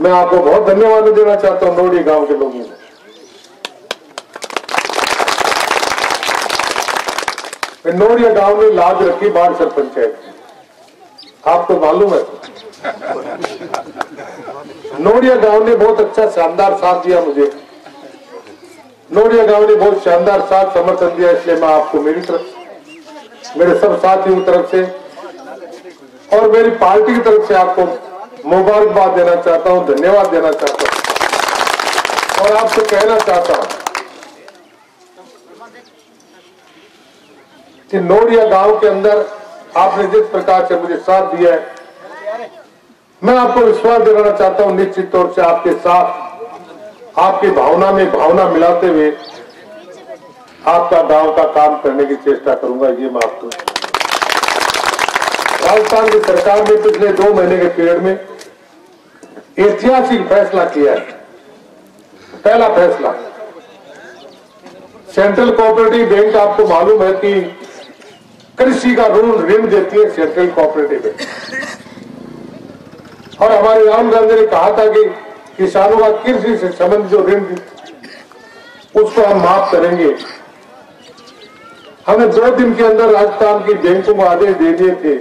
मैं आपको बहुत धन्यवाद देना चाहता हूं नोडिया गांव के लोगों को। नोडिया गांव ने लाज रखी बाड़सर पंचायत, आपको मालूम है। नोडिया गांव ने बहुत अच्छा शानदार साथ दिया मुझे, नोडिया गांव ने बहुत शानदार साथ समर्थन दिया, इसलिए मैं आपको मेरी तरफ, मेरे सब साथियों की तरफ से और मेरी पार्टी की तरफ से आपको मुबारकबाद देना चाहता हूं, धन्यवाद देना चाहता हूं और आपसे कहना चाहता हूं कि नोडिया गांव के अंदर आपने जिस प्रकार से मुझे साथ दिया है, मैं आपको विश्वास दिलाना चाहता हूं निश्चित तौर से आपके साथ, आपकी भावना में भावना मिलाते हुए आपका गांव का काम करने की चेष्टा करूंगा। ये मैं आपको, राजस्थान की सरकार ने पिछले 2 महीने के पीरियड में ऐतिहासिक फैसला किया है। पहला फैसला, सेंट्रल कोऑपरेटिव बैंक, आपको मालूम है कि कृषि का ऋण देती है सेंट्रल कोऑपरेटिव बैंक, और हमारे राहुल गांधी ने कहा था कि किसानों का कृषि से संबंधित जो ऋण उसको हम माफ करेंगे। हमने 2 दिन के अंदर राजस्थान की बैंकों को आदेश दे दिए थे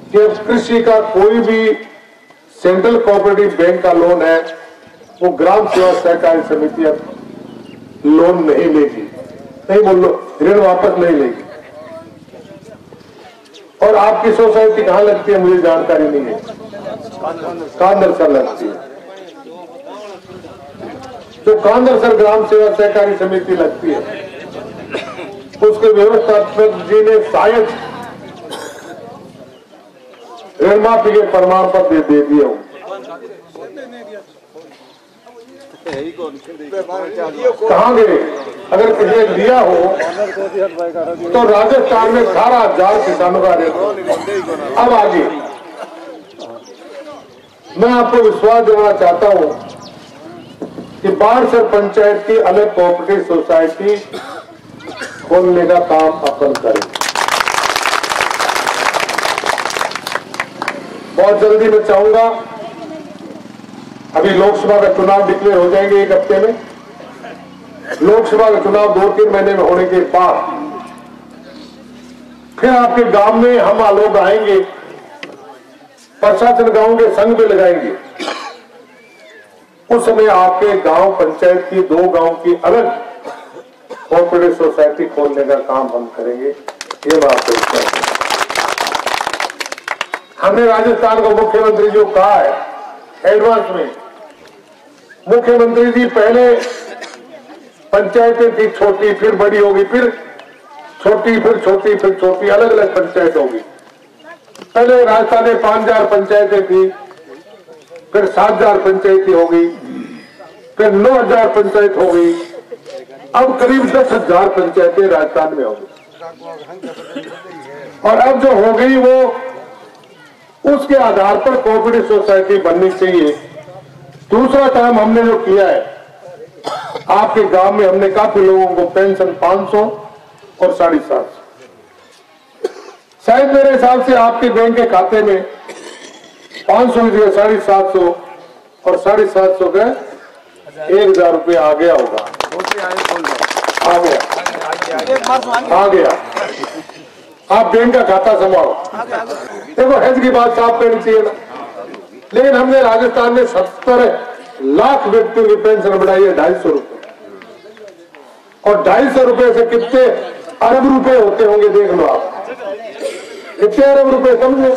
कि अब कृषि का कोई भी सेंट्रल कोऑपरेटिव बैंक का लोन है वो ग्राम सेवा सहकारी समिति अब लोन नहीं लेगी, नहीं बोलो ऋण वापस नहीं लेगी। और आपकी सोसाइटी कहां लगती है मुझे जानकारी नहीं है, कांदरसर लगती है। जो कांदरसर ग्राम सेवा सहकारी समिति लगती है, उसके व्यवस्थापक जी ने शायद ऋण माफी के प्रमाण पत्र दे दिए हो। कहां गए? अगर किसी ने दिया हो तो राजस्थान में 18,000 किसानों का ऋण अब आगे। मैं आपको विश्वास दिलाना चाहता हूं कि बाड़सर पंचायत की अलग कोऑपरेटिव सोसाइटी खोलने का काम अपन करें। बहुत जल्दी मैं चाहूंगा, अभी लोकसभा का चुनाव डिक्लेयर हो जाएंगे 1 हफ्ते में। लोकसभा का चुनाव 2-3 महीने में होने के बाद फिर आपके गांव में हम लोग आएंगे, प्रशासन गांव के संघ में लगाएंगे। उस समय आपके गांव पंचायत की 2 गांव की अलग कोऑपरेटिव सोसाइटी खोलने का काम हम करेंगे। ये बात है। हमने राजस्थान को मुख्यमंत्री जो कहा है एडवांस में, मुख्यमंत्री जी पहले पंचायतें थी छोटी, फिर बड़ी होगी, फिर छोटी, फिर छोटी, फिर छोटी, अलग अलग पंचायत होगी। पहले राजस्थान में 5,000 पंचायतें थी, फिर 7,000 पंचायती हो गई, फिर 9,000 पंचायत हो गई, अब करीब 10,000 पंचायतें राजस्थान में होगी। और अब जो हो गई वो उसके आधार पर कोऑपरेटिव सोसाइटी बननी चाहिए। दूसरा काम हमने जो किया है, आपके गांव में हमने काफी लोगों को पेंशन 500 और 750, शायद मेरे हिसाब से आपके बैंक के खाते में 500 की जगह 750 और 750 का 1,000 रुपये आ गया होगा। आ गया। आप बैंक का खाता संभालो। देखो हेज की बात साफ करनी चाहिए ना, लेकिन हमने राजस्थान में 70 लाख व्यक्तियों की पेंशन बढ़ाई है 250 रुपए, और 250 रुपए से कितने अरब रुपए होते होंगे देख लो आप, कितने अरब रुपए समझे।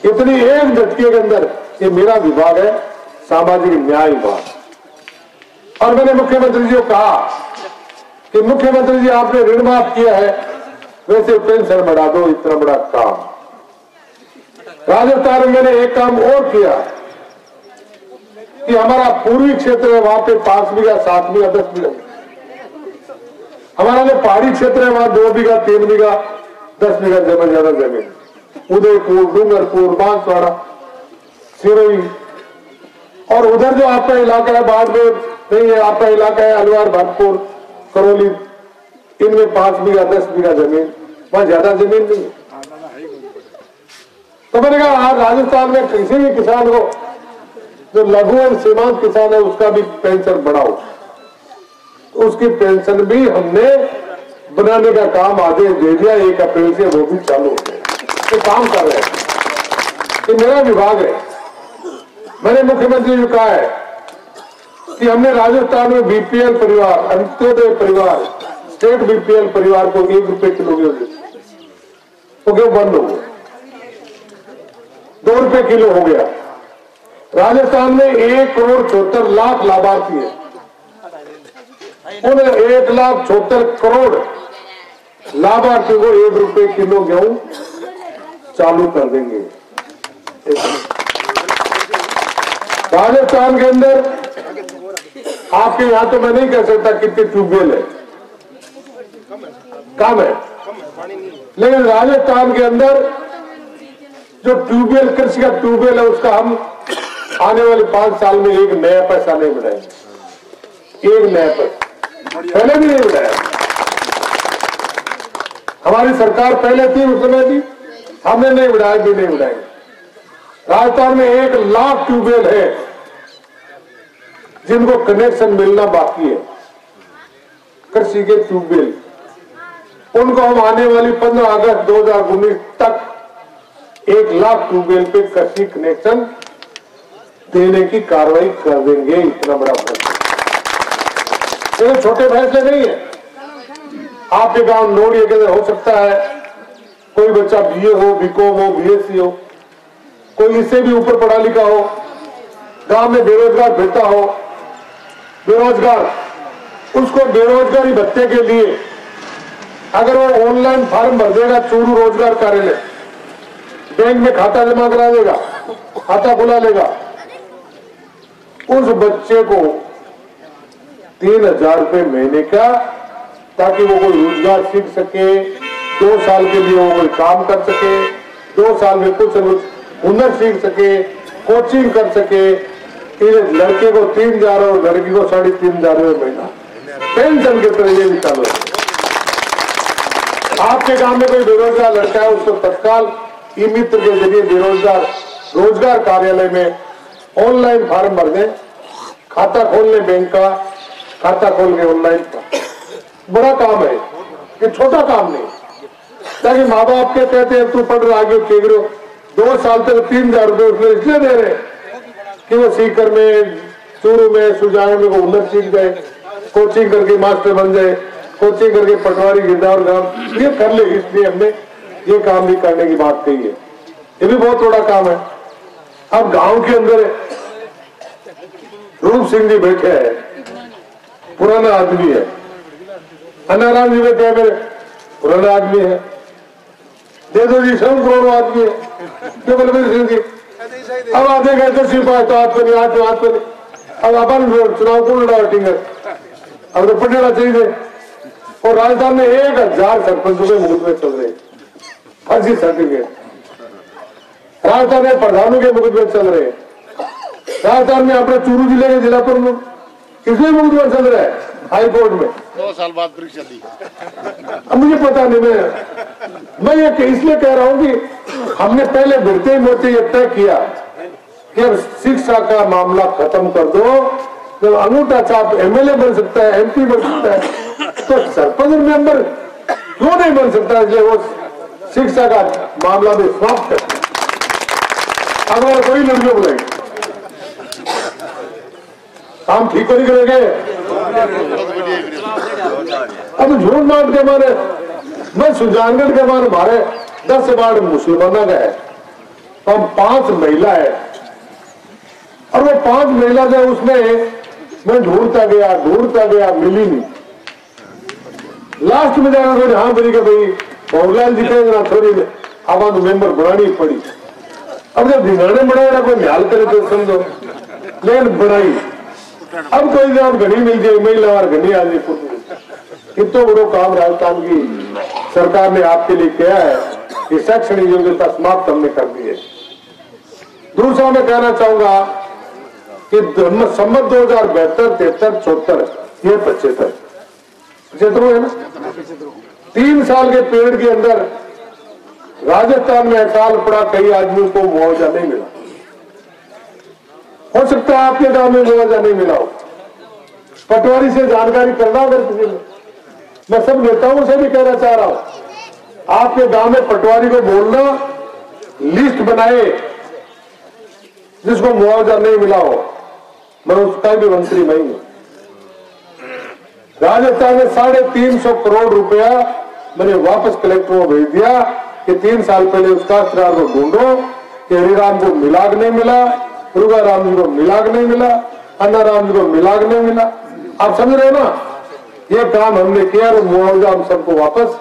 इतनी एक झटके के अंदर ये मेरा विभाग है, सामाजिक न्याय विभाग। और मैंने मुख्यमंत्री जी को कहा कि मुख्यमंत्री जी आपने ऋण माफ किया है, वैसे पेंशन बढ़ा दो, इतना बड़ा काम। राजस्थान में मैंने एक काम और किया कि हमारा पूर्वी क्षेत्र है, वहां पे 5 बीघा, 7 बीघा, 10 बीघा, हमारा जो पहाड़ी क्षेत्र है वहां 2 बीघा, 3 बीघा, 10 बीघा जमीन, ज्यादा जमीन, उदयपुर, डूंगरपुर, बांसवाड़ा, सिरोही, और उधर जो आपका इलाका है बाड़मेर नहीं है, आपका इलाका है अलवार, भरतपुर, करौली, इनमें 5 बीघा, 10 बीघा जमीन, वहां ज्यादा जमीन नहीं है। तो मैंने कहा आज राजस्थान में किसी भी किसान को जो लघु और सीमांत किसान है उसका भी पेंशन बढ़ाओ, तो उसकी पेंशन भी हमने बनाने का काम आदेश दे दिया। 1 अप्रैल से वो भी चालू हो गया, तो काम कर रहे हैं। ये मेरा विभाग है। मैंने मुख्यमंत्री जी कहा है कि हमने राजस्थान में बीपीएल परिवार, अंत्योदय परिवार, स्टेट बीपीएल परिवार को 1 रुपए किलो गेहूं, तो गेहूं बंद हो गया, 2 रुपए किलो हो गया। राजस्थान में 1,74,00,000 लाभार्थी है, उन 1,74,00,000 लाभार्थियों को 1 रुपए किलो गेहूं चालू कर देंगे। राजस्थान के अंदर आपके यहां तो मैं नहीं कह सकता कितने ट्यूबवेल है, कम है, लेकिन राजस्थान के अंदर जो ट्यूबवेल, कृषि का ट्यूबवेल है, उसका हम आने वाले 5 साल में 1 नया पैसा नहीं बढ़ाएंगे। 1 नया पैसा पहले भी नहीं बढ़ाया। हमारी सरकार पहले थी, उस समय थी, हमने नहीं बढ़ाया, भी नहीं बढ़ाएंगे। राजस्थान में 1 लाख ट्यूबवेल है जिनको कनेक्शन मिलना बाकी है, कृषि के ट्यूबवेल, उनको हम आने वाली 15 अगस्त 2019 तक 1 लाख ट्यूबवेल पे कृषि कनेक्शन देने की कार्रवाई कर देंगे। इतना बड़ा फैसला, ये छोटे फैसले नहीं है। आपके गांव नोड़िया के अंदर हो सकता है कोई बच्चा बीए हो, बीकॉम हो, बीएससी हो, कोई इससे भी ऊपर पढ़ा लिखा हो, गांव में बेरोजगार फिरता हो, बेरोजगार, उसको बेरोजगारी भत्ते के लिए अगर वो ऑनलाइन फॉर्म भर देगा, चूरू रोजगार कार्यालय, बैंक में खाता जमा करा देगा, खाता खुला लेगा, उस बच्चे को 3,000 रुपए महीने का, ताकि वो कोई रोजगार सीख सके, 2 साल के लिए वो कोई काम कर सके, 2 साल में कुछ हुनर सीख सके, कोचिंग कर सके। लड़के को 3,000 और लड़की को 3,500 रुपए महीना पेंशन के तरह ये भी चालू है। आपके गांव में कोई बेरोजगार लड़का है, उसको तत्काल ई मित्र के जरिए बेरोजगार रोजगार कार्यालय में ऑनलाइन फॉर्म भर दें, खाता खोल लें, बैंक का खाता खोल के ऑनलाइन। बड़ा काम है ये, छोटा काम नहीं। ताकि माँ बाप के कहते हैं तू पढ़ रहा आगे के 2 साल तक 3,000 रुपए उसमें इसलिए दे रहे कि वो सीकर में, चूरू में, सुजान में वो हुनर सीख जाए, कोचिंग करके मास्टर बन जाए, कोचिंग करके पटवारी गिरदार काम ये कर ले, इसलिए हमने ये काम भी करने की बात कही है। ये भी बहुत बड़ा काम है। अब गांव के अंदर रूप सिंह जी बैठे हैं, पुराना आदमी है, अनाराम जी बैठे हैं, मेरे पुराना आदमी है, देदो जी 100 करोड़ आदमी है, क्यों बलबीर सिंह जी अब आधे गए तो सिपाही तो हाथ पर नहीं, अब अपन चुनाव को लड़ा टिंगर, अब तो पटेला चाहिए। और राजस्थान में 1,000 सरपंचों के मुकदमे चल रहे, फर्जी सर्टिफिकेट, राजस्थान में प्रधानों के मुकदमे चल रहे, राजस्थान में अपने चूरू जिले के जिला प्रमुख इसलिए मुकदमा चल रहा है हाई कोर्ट में, 2 साल बाद परीक्षा दी। अब मुझे पता नहीं, मैं ये इसलिए कह रहा हूं कि हमने पहले बढ़ते मोटे ये तय किया कि अब शिक्षा का मामला खत्म कर दो। जब अंगूठा छाप एमएलए बन सकता है, एमपी बन सकता है, तो सरपंच मेंबर क्यों नहीं बन सकता? इसलिए वो शिक्षा का मामला भी समाप्त कर, अगर कोई लड़कियों बुलाएंगे काम ठीक नहीं करेंगे। अब झूठ मार के मारे मैं सुजानगढ़ के मारे मारे 10 बार मुसलमाना का है, हम 5 महिला है, और वो 5 महिला जो उसमें मैं ढूंढता गया मिली नहीं। लास्ट में जाकर मैंने हाँ बनी के भाई मोहनलाल जी कहेंगे ना थोड़ी आवाज मेंबर बनानी पड़ी। अब जब धिंगाने बनाए ना कोई न्याल करे तो समझो, लेकिन बनाई। अब कोई जब घनी मिल जाए महिला और घनी आदमी इतना बड़ो काम राजस्थान की सरकार ने आपके लिए किया है कि शैक्षणिक योग्यता समाप्त हमने कर दी है। दूसरा मैं कहना चाहूंगा कि संमत 2072, 73, 74 ये 75 है ना, 3 साल के पीरियड के अंदर राजस्थान में अकाल पड़ा, कई आदमियों को मुआवजा नहीं मिला। हो सकता है आपके गांव में मुआवजा नहीं मिला हो। पटवारी से जानकारी करना अगर किसी ने, मैं सब नेताओं से भी कहना चाह रहा हूं, आपके गांव में पटवारी को बोलना लिस्ट बनाए जिसको मुआवजा नहीं मिला हो, मैं उसका भी मंत्री नहीं हूं। राजस्थान में 350 करोड़ रुपया मैंने वापस कलेक्टर को भेज दिया कि 3 साल पहले उस काश्तकार को ढूंढो कि हरिराम को मिला कि नहीं मिला, दुर्गा राम जी को मिला कि नहीं मिला, अन्ना राम जी को मिला कि नहीं मिला। आप समझ रहे हो ना, ये काम हमने किया और मुआवजा हम सबको वापस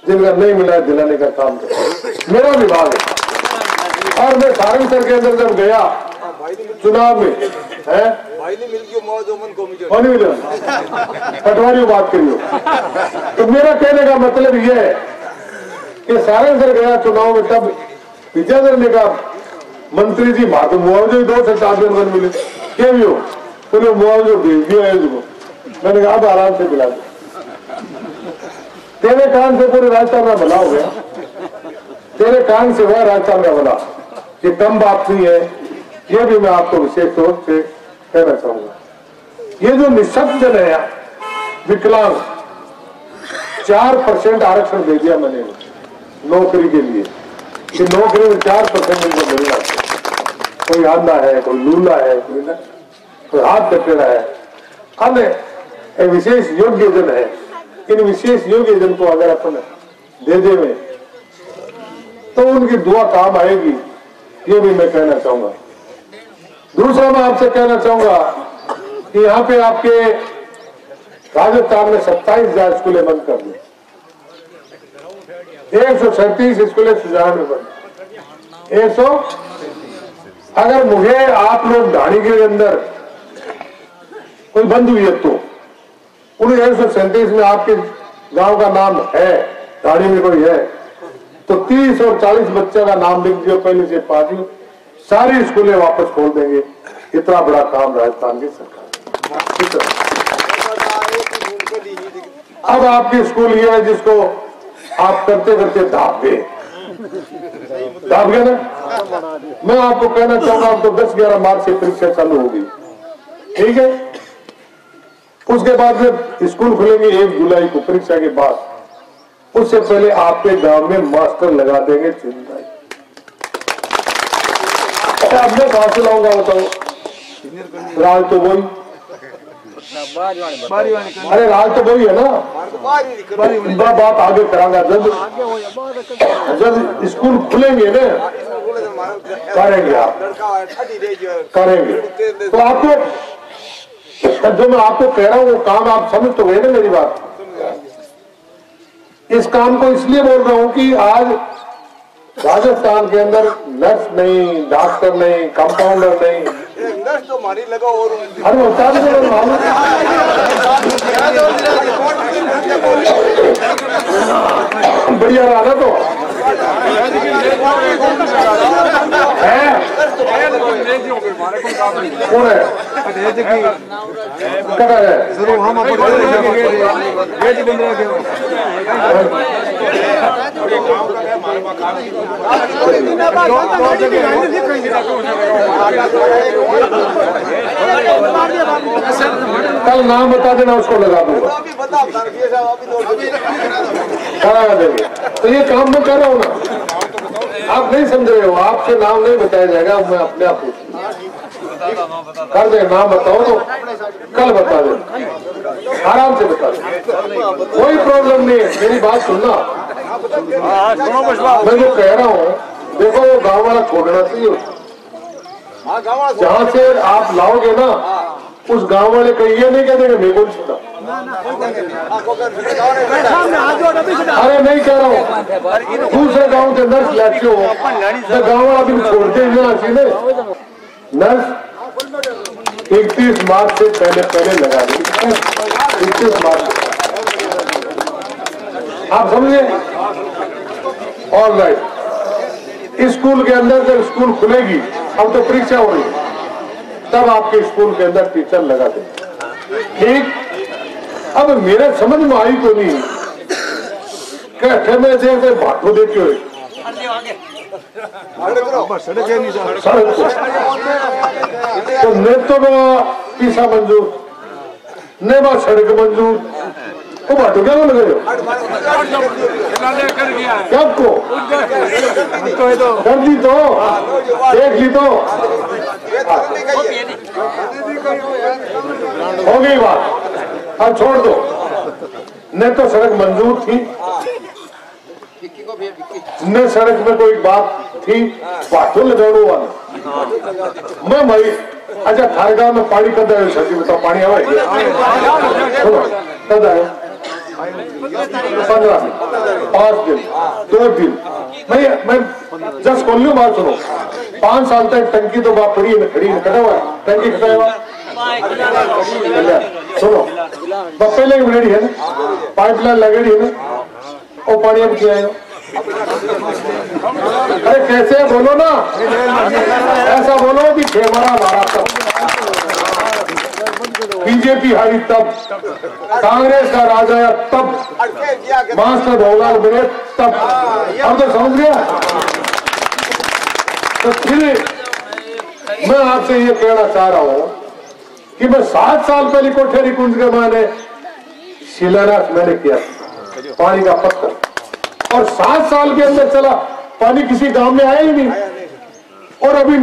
जिनका नहीं मिला दिलाने का काम किया, मेरा विभाग है। और मैं सारंगसर के अंदर जब गया चुनाव में है नहीं मिला, पटवारी बात करियो। तो मेरा कहने का मतलब यह है कि सारंगसर गया चुनाव में, तब विजयनगर ने कहा मंत्री जी मातो मुआवजे 2 से 4 दिन बाद मिले, क्यों भी हो तूने मुआवजा भेज दिया है तुमको। मैंने कहा अब आराम से दिला दो, तेरे कान से पूरे राजस्थान में भला हो गया, तेरे कान से हुआ राजस्थान का भला। ये कम बात नहीं है, ये भी मैं आपको विशेष तौर से कहना चाहूंगा। ये जो निःशक्त जन है विकलांग, 4% आरक्षण दे दिया मैंने नौकरी के लिए कि नौकरी में 4% इनको मिलना। कोई आंधा है, कोई लूला है, कोई हाथ कटेड़ा है, अन्य विशेष योग्य जन है। इन विशेष योग्य जन को अगर अपन दे देवे तो उनकी दुआ काम आएगी, ये भी मैं कहना चाहूंगा। दूसरा मैं आपसे कहना चाहूंगा कि यहाँ पे आपके राजस्थान में 27,000 स्कूलें बंद कर दी, 137 स्कूलें सुजान में बंद। 100 अगर मुझे आप लोग ढाणी के अंदर कोई बंद हुई है तो उन 137 में आपके गांव का नाम है, ढाणी में कोई है तो 30 और 40 बच्चे का नाम लिख दियो पहले से पार्टी, सारी स्कूलें वापस खोल देंगे। इतना बड़ा काम राजस्थान की सरकार। अब आपकी स्कूल ये है जिसको आप करते करते दाब गए ना। मैं आपको कहना चाहूंगा अब तो 10-11 मार्च से परीक्षा चालू होगी, ठीक है। उसके बाद जब स्कूल खुलेंगे 1 जुलाई को परीक्षा के बाद, उससे पहले आपके गांव में मास्टर लगा देंगे। चिंता अब मैं कहां से लाऊंगा बताओ, राज तो वही, अरे राज तो वही है ना। बात आगे करांगा जब स्कूल खुलेंगे ना, करेंगे आप करेंगे। तो आपको जो मैं आपको कह रहा हूं वो काम आप समझ तो गए ना मेरी बात। इस काम को इसलिए बोल रहा हूं कि आज राजस्थान के अंदर नर्स नहीं, डॉक्टर नहीं, कंपाउंडर नहीं, नर्स तो मारी लगा और अरे बढ़िया रहा ना तो है। कौन है कटा है कल नाम बता देना, उसको लगा दूंगा, करा देंगे। तो ये काम मैं कर रहा हूँ ना, आप नहीं समझ रहे हो, आपसे नाम नहीं बताया जाएगा, मैं अपने आप कर दे। नाम बताओ तो कल बता दे, आराम से बता दे, कोई प्रॉब्लम नहीं है। मेरी बात सुनना, मैं जो कह रहा हूँ देखो वो गाँव वाला छोड़ना चाहिए। जहाँ से आप लाओगे ना उस गांव वाले कहीं ये नहीं कहते मेरे को छूटा। अरे नहीं कह रहा हूँ, दूसरे गांव के नर्स लाते हो तो गांव वाला भी छोड़ते हैं। नर्स 31 मार्च से पहले लगा देंगे, 31 मार्च आप समझे। ऑल राइट, स्कूल के अंदर जब स्कूल खुलेगी, अब तो परीक्षा हो रही है, तब आपके स्कूल के अंदर टीचर लगा देंगे, ठीक। अब मेरे समझ में आई तो नहीं कहते में जैसे भाटो देते हुए तो नेतो पीसा मंजूर ने बा सड़क मंजूर वो बाटो क्या लगे कब को कर दी तो देख ली तो हो गई बात। अब छोड़ दो। न तो सड़क मंजूर थी न सड़क में कोई बात थी बाटो लगाने वाला मैं भाई अच्छा थारे गांव में पानी कद आयो सची बताओ पानी आवे कद आयो 15 5 दिन 2 दिन मैं जस्ट खोल लूं बात सुनो 5 साल तक टंकी तो बात पड़ी है खड़ी है कटा हुआ टंकी कटा हुआ सुनो पहले ही रेडी है ना पाइपलाइन लगेड़ी है ना वो पानी अब किया है अरे कैसे बोलो ना ऐसा बोलो कि खेमरा मारा तब बीजेपी हारी तब कांग्रेस का राज आया तब मास्टर भवलाल बने तब अब तो समझ गया। तो फिर मैं आपसे ये कहना चाह रहा हूं कि मैं 7 साल पहले कोठेरी कुंज के मैंने शिलान्यास मैंने किया पानी का पत्थर और 7 साल के अंदर चला पानी किसी गांव में आया ही नहीं और अभी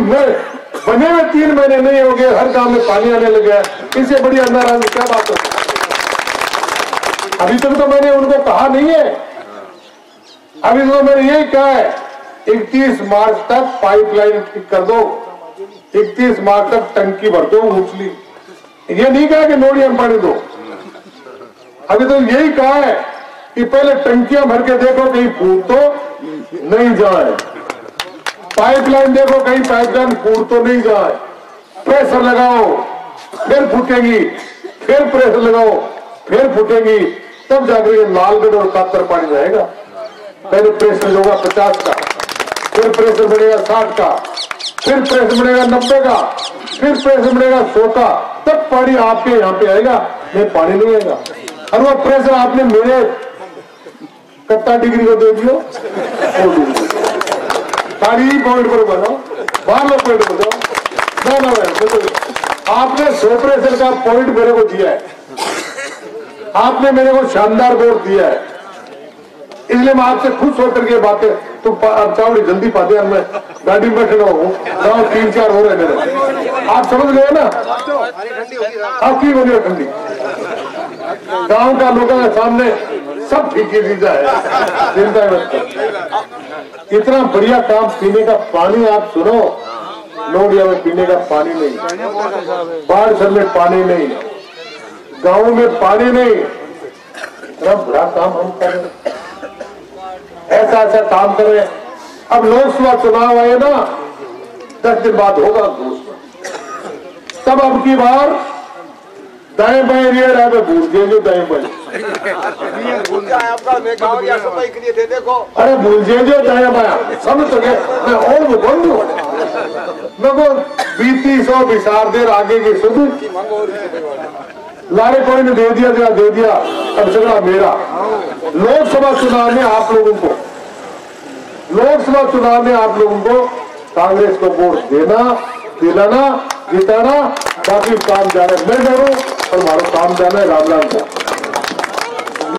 बने हुए 3 महीने नहीं हो गए हर गांव में पानी आने लगा है। इससे बड़ी अंधारानी क्या बात है। अभी तक तो मैंने उनको कहा नहीं है अभी तो मैंने यही कहा है 31 मार्च तक पाइपलाइन ठीक कर दो 31 मार्च तक टंकी भर दो ऊंचली ये नहीं कहा कि नोडिया में पानी दो अभी तो यही कहा है कि पहले टंकियां भर के देखो कहीं फूट तो नहीं जाए पाइपलाइन देखो कहीं पाइपलाइन फूट तो नहीं जाए प्रेशर लगाओ फिर फूटेगी फिर प्रेशर लगाओ फिर फूटेगी तब जाकर ये लालगढ़ और कातर पानी जाएगा। पहले प्रेशर होगा 50 का फिर प्रेशर बढ़ेगा 60 का फिर प्रेशर बढ़ेगा 90 का फिर प्रेशर बढ़ेगा 100 का तब पानी आपके यहाँ पे आएगा नहीं पानी नहीं आएगा। और वो प्रेशर आपने मेरे कट्टा डिग्री को दे दियो सारी पॉइंट पर बनाओ 12 पॉइंट बताओ ना आपने 100 प्रेशर का पॉइंट मेरे को दिया है आपने मेरे को शानदार वोट दिया है इसलिए मैं आपसे खुश होकर के बातें तो चावड़ी जल्दी पाते हैं मैं गाड़ी में बैठे हूँ गाँव 3-4 हो रहे मेरे आप समझ गए ना आपकी बनी ठंडी गांव का लोगों के सामने सब फीकी चीजा है चिंता मत करो। इतना बढ़िया काम पीने का पानी आप सुनो नोडिया में पीने का पानी नहीं बाढ़ में पानी नहीं गांव में पानी नहीं इतना बड़ा काम हम करें ऐसा ऐसा काम करें। अब लोकसभा चुनाव आए ना 10 दिन बाद होगा घोषणा तब अब की बार दाएं बाएं रियर है भूल गए जो दाएं बाएं अरे भूल गए जो दाएं बाया समझ तो गए मैं और बोल दू मैं को बीती 100 विचार देर आगे की सुध लारे कोई ने दे दिया अब झगड़ा मेरा। लोकसभा चुनाव में आप लोगों को कांग्रेस को वोट देना दिलाना जिताना बाकी काम जाना मैं करूं और हमारा काम जाना है राम राम का।